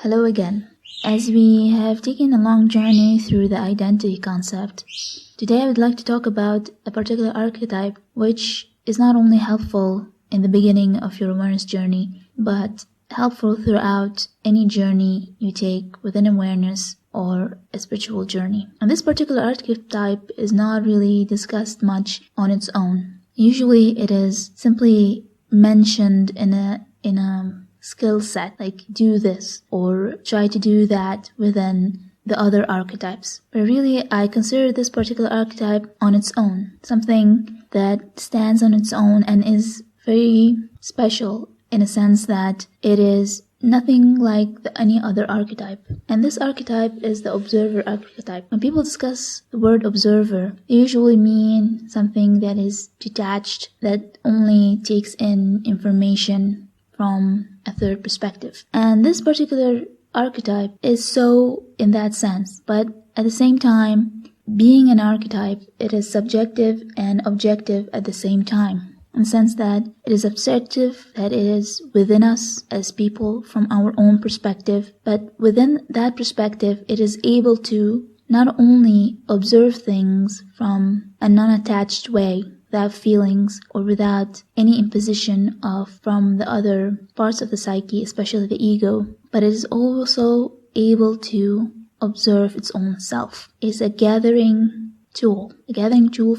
Hello again. As we have taken a long journey through the identity concept, today I would like to talk about a particular archetype which is not only helpful in the beginning of your awareness journey, but helpful throughout any journey you take within awareness or a spiritual journey. And this particular archetype is not really discussed much on its own. Usually it is simply mentioned in a skill set, like do this or try to do that within the other archetypes. But really, I consider this particular archetype on its own, something that stands on its own and is very special in a sense that it is nothing like any other archetype. And this archetype is the observer archetype. When people discuss the word observer, they usually mean something that is detached, that only takes in information from a third perspective. And this particular archetype is so in that sense, but at the same time, being an archetype, it is subjective and objective at the same time, in the sense that it is objective, that it is within us as people from our own perspective, but within that perspective, it is able to not only observe things from a non-attached way, without feelings or without any imposition from the other parts of the psyche, especially the ego, but it is also able to observe its own self. It's a gathering tool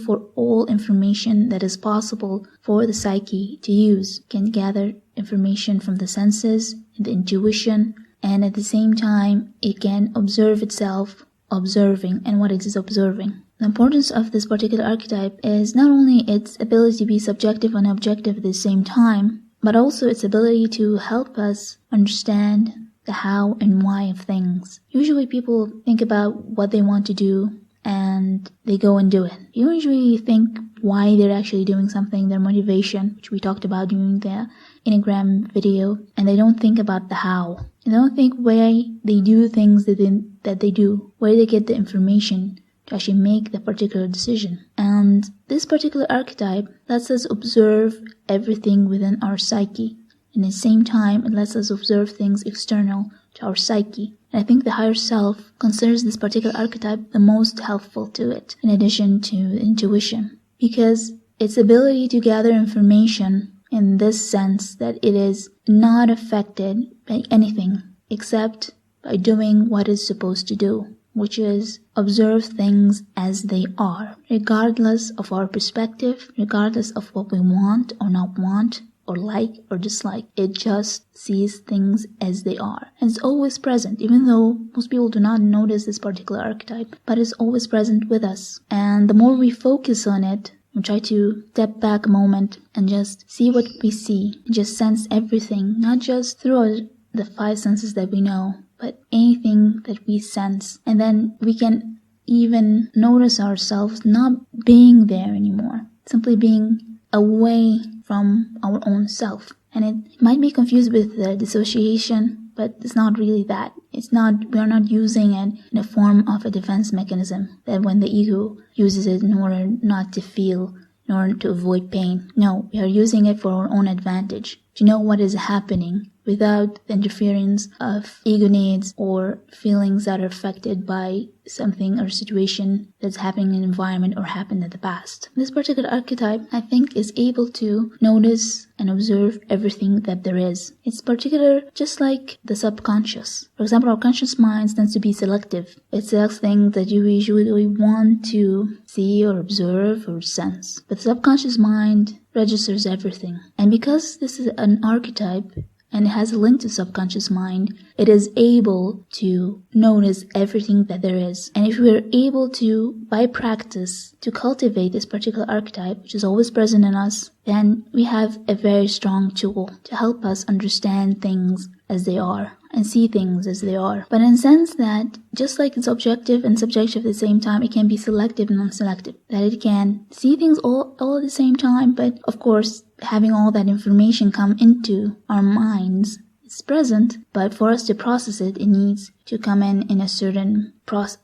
for all information that is possible for the psyche to use. It can gather information from the senses and the intuition, and at the same time it can observe itself observing and what it is observing. The importance of this particular archetype is not only its ability to be subjective and objective at the same time, but also its ability to help us understand the how and why of things. Usually people think about what they want to do and they go and do it. You usually think why they're actually doing something, their motivation, which we talked about during the Enneagram video, and they don't think about the how. They don't think why they do things that they do, where they get the information to actually make the particular decision. And this particular archetype lets us observe everything within our psyche. And at the same time, it lets us observe things external to our psyche. And I think the higher self considers this particular archetype the most helpful to it, in addition to intuition, because its ability to gather information in this sense that it is not affected by anything except by doing what it's supposed to do, which is observe things as they are, regardless of our perspective, regardless of what we want or not want, or like or dislike. It just sees things as they are. And it's always present, even though most people do not notice this particular archetype, but it's always present with us. And the more we focus on it, and try to step back a moment and just see what we see, just sense everything, not just through the five senses that we know, but anything that we sense. And then we can even notice ourselves not being there anymore, simply being away from our own self. And it might be confused with the dissociation, but it's not really that. We are not using it in a form of a defense mechanism, that when the ego uses it in order not to feel, in order to avoid pain. No, we are using it for our own advantage, to know what is happening without the interference of ego needs or feelings that are affected by something or situation that's happening in the environment or happened in the past. This particular archetype, I think, is able to notice and observe everything that there is. It's particular, just like the subconscious. For example, our conscious mind tends to be selective. It selects things that you usually want to see or observe or sense. But the subconscious mind registers everything. And because this is an archetype, and it has a link to subconscious mind, it is able to notice everything that there is. And if we are able to, by practice, to cultivate this particular archetype, which is always present in us, then we have a very strong tool to help us understand things as they are and see things as they are. But in a sense that, just like it's objective and subjective at the same time, it can be selective and non-selective. That it can see things all at the same time, but of course, having all that information come into our minds is present, but for us to process it, it needs to come in a certain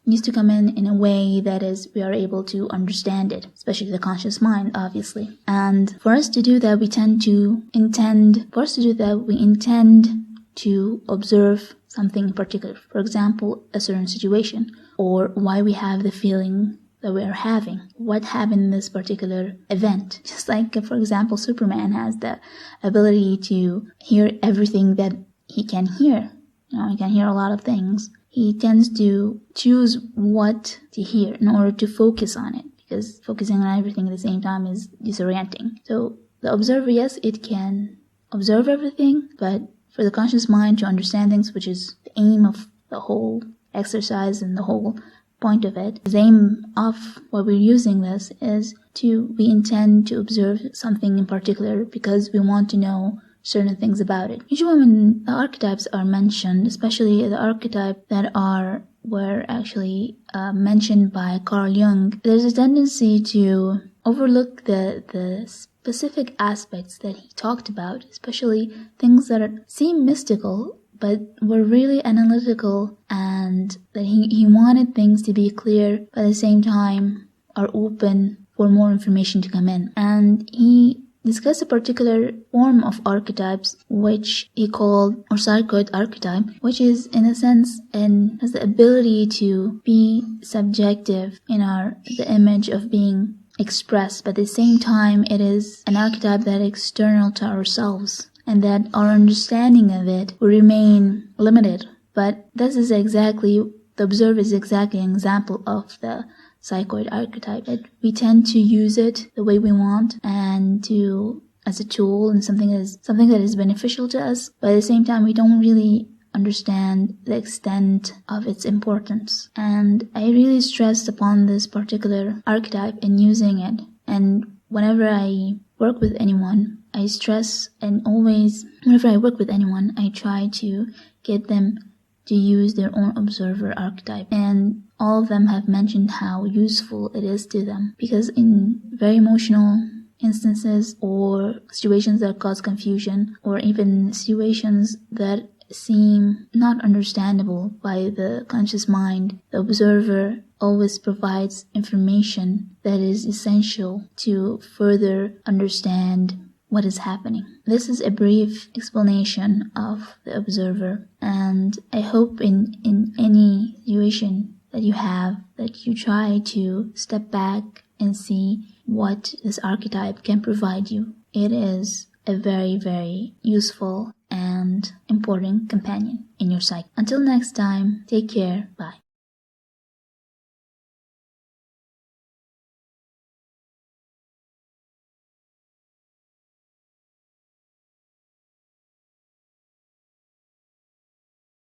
needs to come in a way that is we are able to understand it, especially the conscious mind, obviously. And for us to do that, we intend to observe something in particular. For example, a certain situation, or why we have the feeling that we are having, what happened in this particular event. Just like, for example, Superman has the ability to hear everything that he can hear. He can hear a lot of things. He tends to choose what to hear in order to focus on it, because focusing on everything at the same time is disorienting. So the observer, yes, it can observe everything, but for the conscious mind to understand things, which is the aim of the whole exercise and the whole point of it, the aim of why we're using this is we intend to observe something in particular because we want to know certain things about it. Usually when the archetypes are mentioned, especially the archetype that were actually mentioned by Carl Jung, there's a tendency to overlook the specific aspects that he talked about, especially things that seem mystical but were really analytical, and that he wanted things to be clear but at the same time are open for more information to come in. And he discussed a particular form of archetypes which he called or psychoid archetype, which is in a sense and has the ability to be subjective in the image of being expressed, but at the same time it is an archetype that is external to ourselves, and that our understanding of it will remain limited. But this is exactly, the observer is exactly an example of the psychoid archetype, that we tend to use it the way we want and as a tool and something that is beneficial to us, but at the same time we don't really understand the extent of its importance. And I really stressed upon this particular archetype in using it, and whenever I work with anyone, I stress, and always whenever I work with anyone, I try to get them to use their own observer archetype, and all of them have mentioned how useful it is to them, because in very emotional instances or situations that cause confusion, or even situations that seem not understandable by the conscious mind, the observer always provides information that is essential to further understand what is happening. This is a brief explanation of the observer, and I hope in any situation that you have, that you try to step back and see what this archetype can provide you. It is a very, very useful and important companion in your psyche. Until next time, take care. Bye.